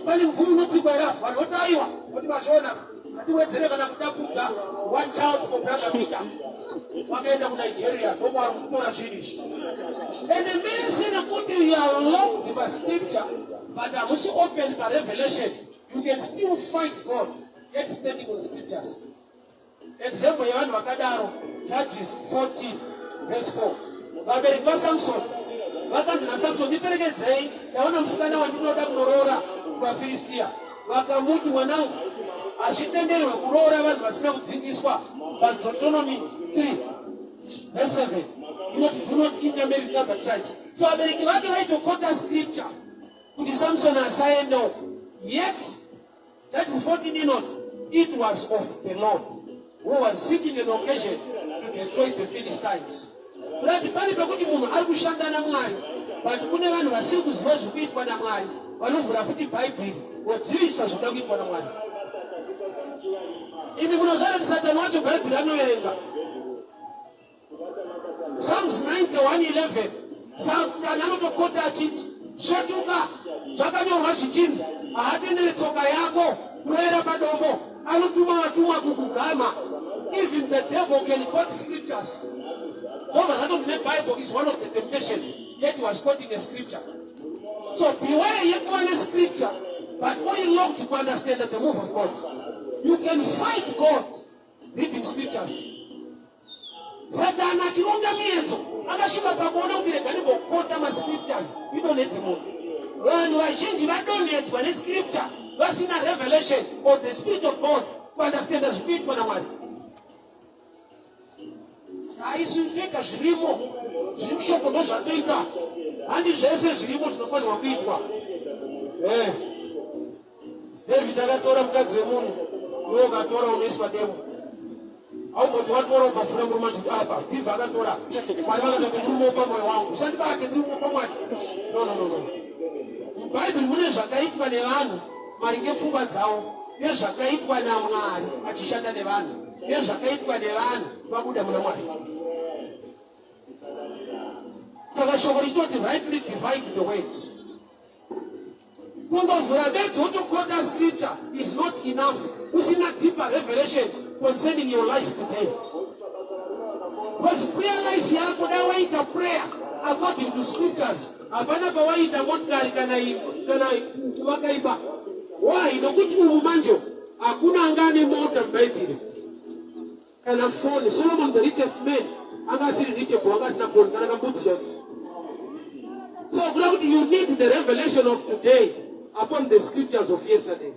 Pane mvuri unotsikwa here vanhu votaiwa kuti vazviona hatiwedzere kana kutapudza one child for brother Peter. Wakaenda kuNigeria ndomwe vari kutora zvinhu izvi. And the medicine kuti we are locked by scripture but hamusi open by revelation, you can still find God yet standing on scriptures. Example yevanhu vakadaro Judges 14 verse 4. Vabereki vaSamson vakanzi naSamson, ndiperekedzei ndaona musikana wandinoda kunoroora kuvaFiristia. Vakamuti, mwanangu, hazvitenderwe kuroora vanhu vasina kudzingiswa. Deuteronomy 3 verse 7 inoti do not intermarry with other tribes. So vabereki vake vaitokota scripture kuti Samson asaendewo. Yet Judges 14 inoti it was of the Lord who was seeking an occasion to destroy the Philistines. Kuti pane pekuti munhu ari kushanda naMwari but kune vanhu vasiri kuziva zvikuitwa naMwari vanovhura futi Bhaibheri vodziviswa zvoda kuitwa naMwari. Imi munozvara kuti Satani wacho Bhaibheri anoverenga. Psalms 91:11 Satani anotokota achiti svetuka, zvakanyorwa zvichinzi haatendere tsoka yako kuera padombo, anotuma vatumwa kukugama. Even the devil can quote scriptures. The Bible is one of the temptations, yet he was quoting a scripture. So beware yet one scripture, but only long to understand the move of God. You can fight God reading scriptures. Satan achilonga mienzo akashuka pakuona kuti regani kukota mascriptures idonedze munhu. Vanhu vazhinji vadonedzwa nescripture vasina revelation of the Spirit of God kuunderstanda zvikuitwa naMwari. Haisipfeka zvirimo zviri mushoko ndozvatoita, handi zvese zvirimo zvinofanirwa kuitwa. David akatora mukadzi wemunhu, iwe ukatora unoiswa demo. Aungoti watora ukafura murume achiti apa Steve akatora Mwari vakati ndiri pamwoyo wangu usandibate ndiri pamwari. No. Mubhaibheri mune zvakaitwa nevanhu maringe pfungwa dzavo nezvakaitwa naMwari achishanda nevanhu nezvakaitwa nevanhu vabuda muna Mwari. Saka shoko richitoti rightly divide the word. Kungovhura bedzi wotokota scripture is not enough usina deeper revelation concerning your life today. Because prayer life yako da waita prayer according to scriptures, hapana pawaita motikari kana wakaiba. Why? Nokuti mumanjo hakuna angane mota mbaiphiri kana phone. Solomon the richest man angasiri reachable, angasina phone kana kambutisha. So you need the revelation of today upon the scriptures of yesterday.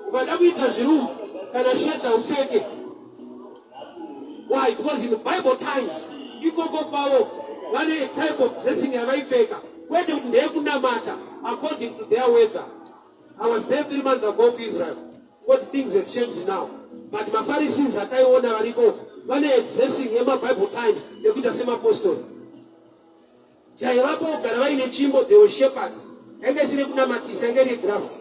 Ukada kuita zvirumu kana sheta upfeke. Why? Because in the Bible times ikoko pavo vane a type of dressing yavaipfeka kwete kuti ndeyekunamata according to their weather. I was there 3 months ago to Israel. What things have changed now. But maFarisees ataiona variko vane a dressing yema Bible times yekuita sema apostle. chaivapo ugara vaine chimbo, they were shepherds. Enge sine kunamatisa, enge graft.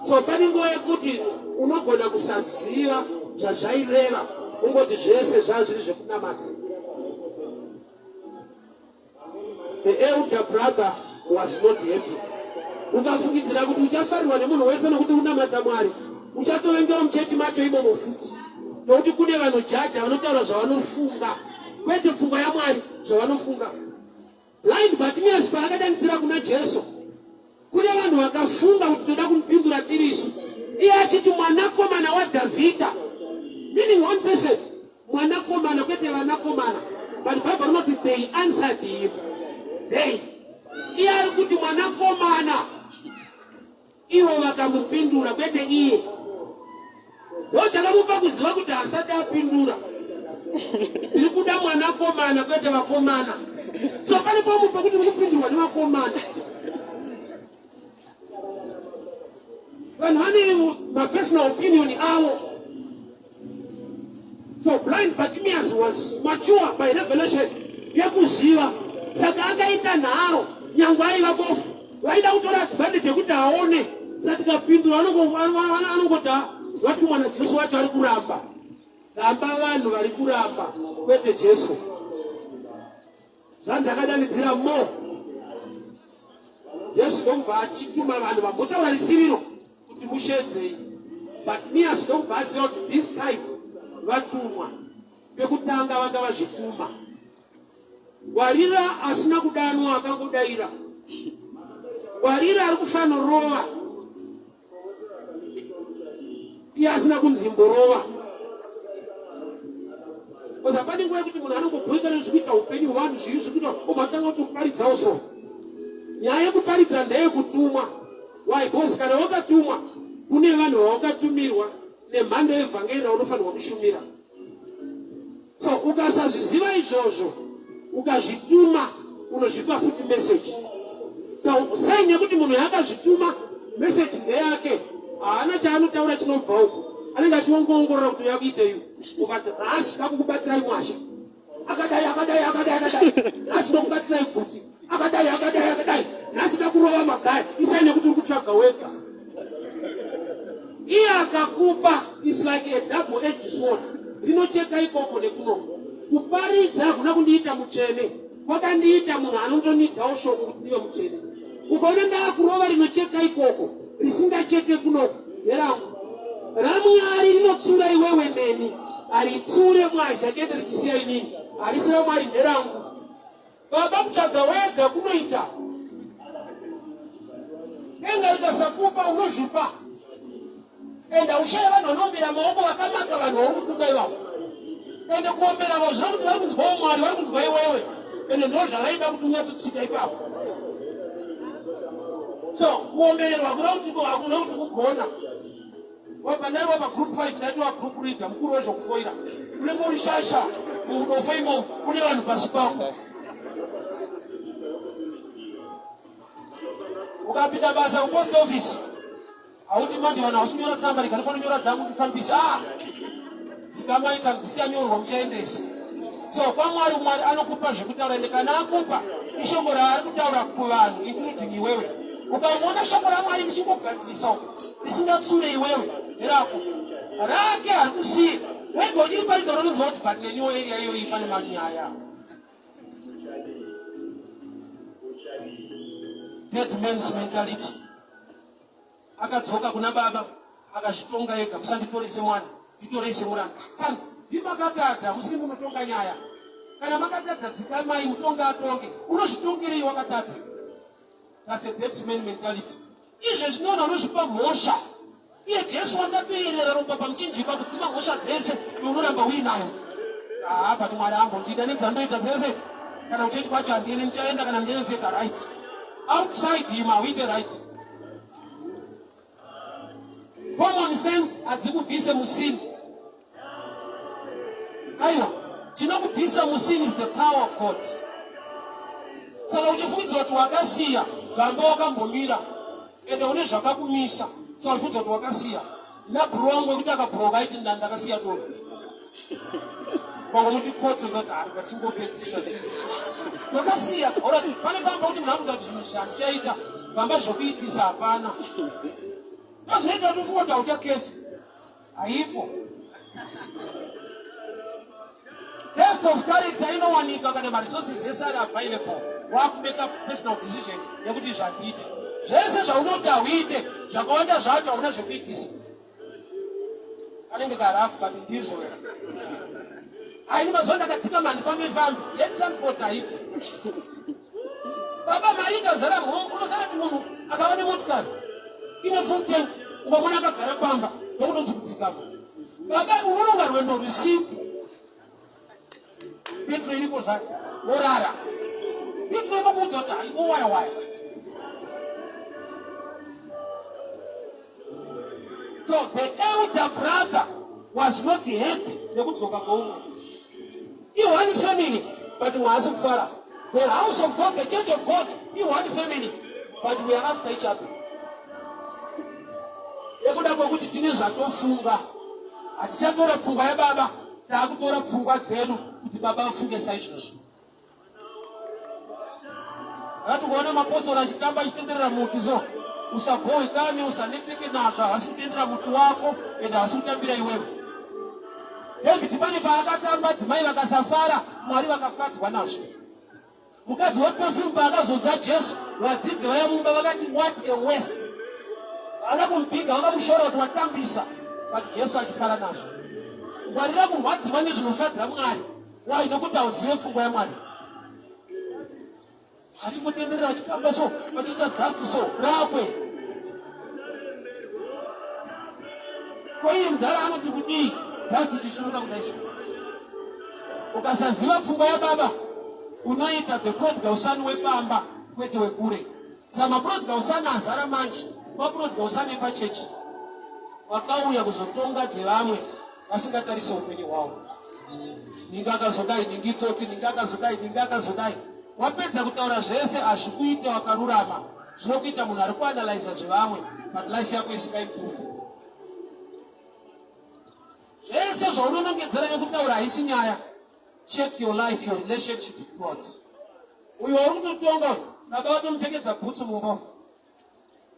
So pani nguva yekuti unogona kusaziva zvazvaireva, ungoti zvese zvazviri zvekunamata. The elder brother was not happy. Ukafungidzira kuti uchafarirwa nemunhu wese nokuti unamata Mwari, uchatovengewa muchechi macho imomo futi. Nokuti kune vanojaja vanotaura zvavanofunga, kwete pfungwa yaMwari, zvavanofunga. Blind Bartimaeus paakadanidzira kuna Jesu, kune vanhu vakafunga kuti toda kumupindura tirisu. Iye achiti mwanakomana waDhavhidha, meaning one person, mwanakomana kwete vanakomana. But the Bible knows that they answered him. They. Iye ari kuti mwanakomana, ivo vakamupindura kwete iye. Ndochakamupa kuziva kuti asati apindura. Iri kuda mwanakomana kwete vakomana. So pane pamupa kuti mukupindurwa nevakomana. Vanhu vane ma-personal opinion avo. So blind Bartimaeus was mature by revelation yekuziva. Saka akaita nharo, nyangwe aiva bofu. Vaida kutora advantage yekuti aone. Saka tikapindura anongoti vatumwa naJesu wacho ari kuramba. Ramba vanhu vari kuramba kwete Jesu. Zvanzi akadanidzira mo. Jesu ndobva achituma vanhu vambotaura risiviro kuti mushedzei. Bartimaeus ndobva aziva kuti this time vatumwa. Pekutanga vanga vazvituma. Warira asina kudanwa akangodaira. Warira ari kufanirova. Iye asina kunzimborova. Koza pane nguva yekuti munhu anongobhuika nezvikuita upenyu hwavanhu zviri zvikuita obatanga kutoparidzawo so. Nyaya yekuparidza ndeyekutumwa. Why? Because kana wakatumwa kune vanhu vawakatumirwa nemhando yevhangeri raunofanirwa kushumira. So ukasazviziva izvozvo, ukazvituma, unozvipa futi message. So saini yekuti munhu yakazvituma message ndeyake, haana chaanotaura chinobva uko. Anenge achiongorora kuti yakuitei. Ukati rasi kakukubatirai mwasha. Akadai. Rasi ndokubatirai kuti. Akadai. Rasi kakurova magaya. Isaini yekuti urikutsvaga wega. Iye akakupa is like a double-edged sword. Rinocheka ikoko nekuno. Kuparidza hakuna kundiita mutsvene. Kwakandiita munhu anondonidhawo shoko kuti ndive mutsvene. Ukaona ndaakurova rinocheka ikoko, risingacheke kuno, nderangu. RaMwari rinotsura iwewe neni, haritsure mwazha chete richisiya inini. Harisi raMwari nderangu. Baba kutsvaga wega kunoita. Denga rikasakupa unozvipa. Ende ushaya vanhu vanombera maoko vakamaka vanhu vari kutunga ivavo. Ende kuombera vavo zvino kuti vari kunzwawo Mwari, vari kunzwa iwewe. Ende ndo zvavaida kuti unyatsitsika ipapo. So kuombererwa kuna kuti hakuna kuti kugona. Wapandari wapa group 5 ndati wa group leader mukuru wezvokufoira. Unenge uri shasha muudofo imo kune vanhu pasi pako. Ukapinda basa kupost office, hauti manje vanhu vasunyora tsamba rikanofanira nyora dzangu ndifambisa. Dzikamaita dzichanyorwa muchaendesa. So kwaMwari, Mwari anokupa zvekutaura, ende kana akupa ishoko raari kutaura kuvanhu including iwewe. Ukaona shoko raMwari richingogadzirisa risingatsure iwewe nerako rake hari kusiya. Wega uchiriparidza unonzwa kuti but neniwo area iyoyi pane manyaya. Third man's mentality. Akadzoka kuna baba akazvitonga ega, musanditorese mwana, nditorese muranda. Saka ndimakatadza musiri munotonga nyaya. Kana makatadza dzikamai mutonga atonge, unozvitongerei wakatadza? That's a dead man mentality. Izvo zvinoona unozvipa mhosva. Iye Jesu akatoerera ropa pamuchinjikwa kudzima mhosva dzese unoramba uinayo. But Mwari ambondida nedzandoita dzese. Kana muchechi kwacho handini ndichaenda kana ndichaenda right. Outside him hauite right. Common sense hadzikubvise musini. Aiwa, chinokubvisa musini is the power of God. Saka uchifungidzwa kuti wakasiya, gamba wakambomira, ende une zvakakumisa, saka uchifungidzwa kuti wakasiya. Ndina bhuru wangu wekuti akabhuroka aiti ndakasiya doro. Kwa muti koto zata ngachingopedzisa sisi. Makasiya ora pane pamba kuti mnamuza kuti chaita pamba zvokuitisa hapana. Azvinoita kuti ufungwa kuti uchaketi. Haipo. Test of character inowanika kana maresources ese ari available. Wakumeka personal decision yekuti zvandite. Zvese zvaunoti hauite zvakawanda zvacho hauna zvekuitisa. Anenge karafu but ndizvo. Aini mazuva ndakatsika manifambi yetransport haipo. Baba mari ikazara munhu unozara kuti munhu akawane motikari ine full tank ukamona akagara pamba ndokutonzi kutsikama. Baba unononga rwendo rusiku petro iripo zvake worara petro inokuudza kuti haiko waya. So the elder brother was not happy nekudzoka kwoumwe. One family, but we are far. The house of God, the church of God, one family, but we are after each other. Ekuda kwokuti tine zvatofunga. Hatichatora pfungwa yababa, taakutora pfungwa dzedu kuti baba afunge saizvozvo. Ngatione mapostori achitamba achitenderera muti so. Usabhoyi kani, usanetseke nazvo, hasi kutendera muti wako, ende hasi kutambira iwewe. David pane paakatamba dzimai vakasafara Mwari vakafadzwa nazvo. Mukadzi weperfume paakazodza Jesu vadzidzi vayamumba vakati what a waste. Vana kumupiga vakamushora kuti watambisa but Jesu achifara nazvo. Ngwarira kurwadziwa nezvinofadza Mwari. Why? Nokuti hauzive pfungwa yaMwari. Achimbotenderera achitamba so achiita dust so rakwe. Kwa hiyo mdhara anoti kudii dust chishuruka kudaisha. Ukasaziva pfungwa yababa unoita the prodigal son wepamba kwete wekure. Sama prodigal son azara manje maprodigal son epachechi vakauya kuzotonga dzevamwe vasingatarise upenyu hwavo. Ningakazodai ningitsoti ningakazodai wapedza kutaura zvese hazvikuita wakarurama zvinokuita munhu ari kuanalyza zvevamwe but life yako isingaimprove. Zvese zvaunonongedzera nekutaura haisi nyaya. Check your life, your relationship with God. Uyo uri kutotonga baba vatomupfekedza bhutsu mumba.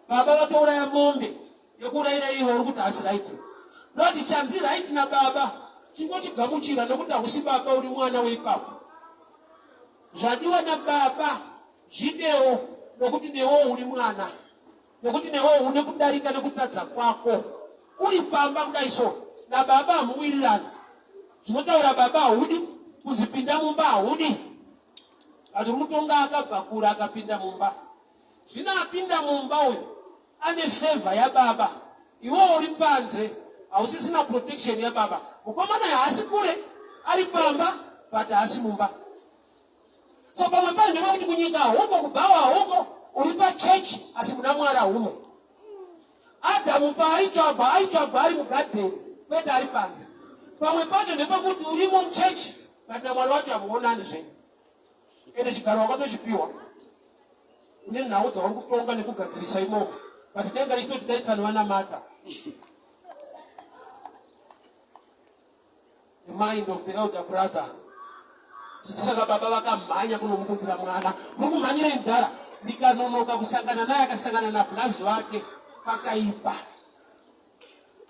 Baba vatouraya mombe yekuurayira ivo uri kuti hasi right. Noti chanzi right nababa chingochigamuchira nekuti hausi baba uri mwana weipapo. Zvadiwa nababa zvidewo nokuti newo uri mwana. Nokuti newo une kudarika nekutadza kwako. Uri pamba kudai so nababa hamuwirirana. Zvinotaura baba haudi kuzipinda mumba haudi. Ati mutonga akabvakura akapinda mumba. Zvino apinda mumba uyu ane favor yababa. Iwo uri panze hausisina protection yababa. Mukomana haasi kure ari pamba but haasi mumba. So pamwe pale ndeva kuti kunyika huko kubhawa huko uri pachechi asi muna Mwari humo. Adamu paaitsvagwa ari mugadheni kwete ari panze. Pamwe pacho ndepekuti urimo muchechi but naMwari wacho hamuonani zvenyu. Ende chigaro wakatochipiwa. Une nhau dzauri kutonga nekugadzirisa imomo. But denga richitoti daitsani vanamata. The mind of the elder brother. Saka baba vakamhanya kunomukumbira mwana. Muri kumhanyira mudhara. Ndikanonoka kusangana naye akasangana nablazi wake pakaipa.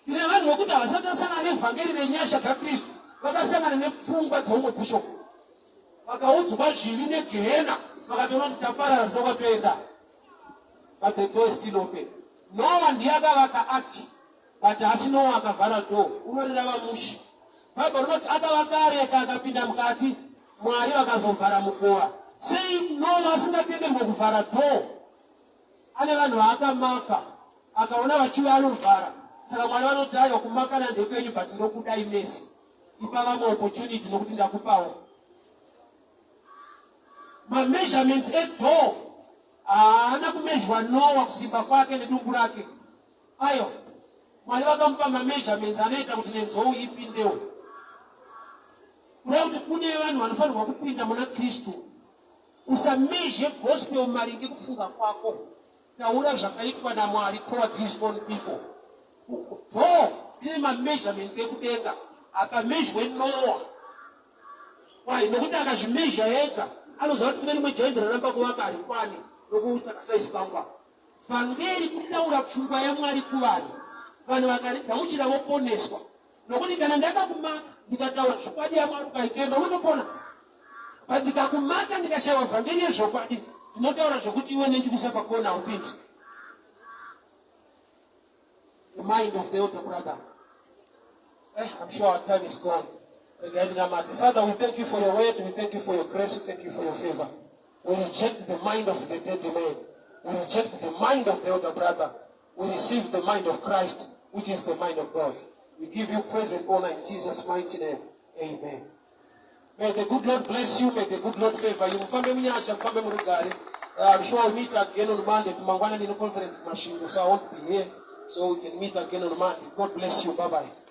Tine vanhu vokuti havasati vasangana nevhangeri renyasha dzaKristu. Vakasangana nepfungwa dzeumwe bhishopu. Vakaudzwa zvivi negehena. Vakatoona kuti taparara tinoka toenda. But the door is still open. Noa ndiye akavaka ark. But hasi Noa akavhara door. Unorira vamushi. Bhaibheri rinoti akavaka areka akapinda mukati. Mwari vakazovhara mukova. Sei Noa asingatenderwi kuvhara door. Ane vanhu vaakamaka. Akaona vachiuya anovhara. Saka Mwari vanoti aiwa kumakana ndekwenyu but ndokudai mesi. Ipa vamwe opportunity nokuti ndakupawo. Measurements edoor haana kumezhwa Noa kusimba kwake nedumbu rake. Ayo Mwari vakamupa measurements anoita kuti nenzou ipindewo. Kureva kuti kune vanhu vanofanirwa kupinda muna Kristu. Usamezhe gospel maringe kufunga kwako. Taura zvakaitwa naMwari towards his own people. Door ine measurements ekudenga akamezhwe Noa Why? Nokuti akazvimezha yega anoziva kuti mene mwejoindera namba kuvaka ari kwani nokuti akasaisipangwa. Vhangeri kutaura pfungwa yaMwari kuvanhu. Vanhu vakamuchira voponeswa. Nokuti kana ndakakumaka ndikataura zvokwadi yaMwari ukaikenda unotopona. Ndikakumaka ndikashaya vhangeri yezvokwadi ndinotaura zvokuti iwe nendikuisa pakona upindi. The mind of the older brother. I'm sure our time is gone. Father, we thank you for your word, we thank you for your grace, we thank you for your favor. We reject the mind of the dead man. We reject the mind of the older brother. We receive the mind of Christ, which is the mind of God. We give you praise and honor in Jesus' mighty name. Amen. May the good Lord bless you. May the good Lord favor you. I'm sure we'll meet again on Monday. Tumangwana in a conference machine, so I won't be here. So we can meet again on Monday. God bless you. Bye-bye.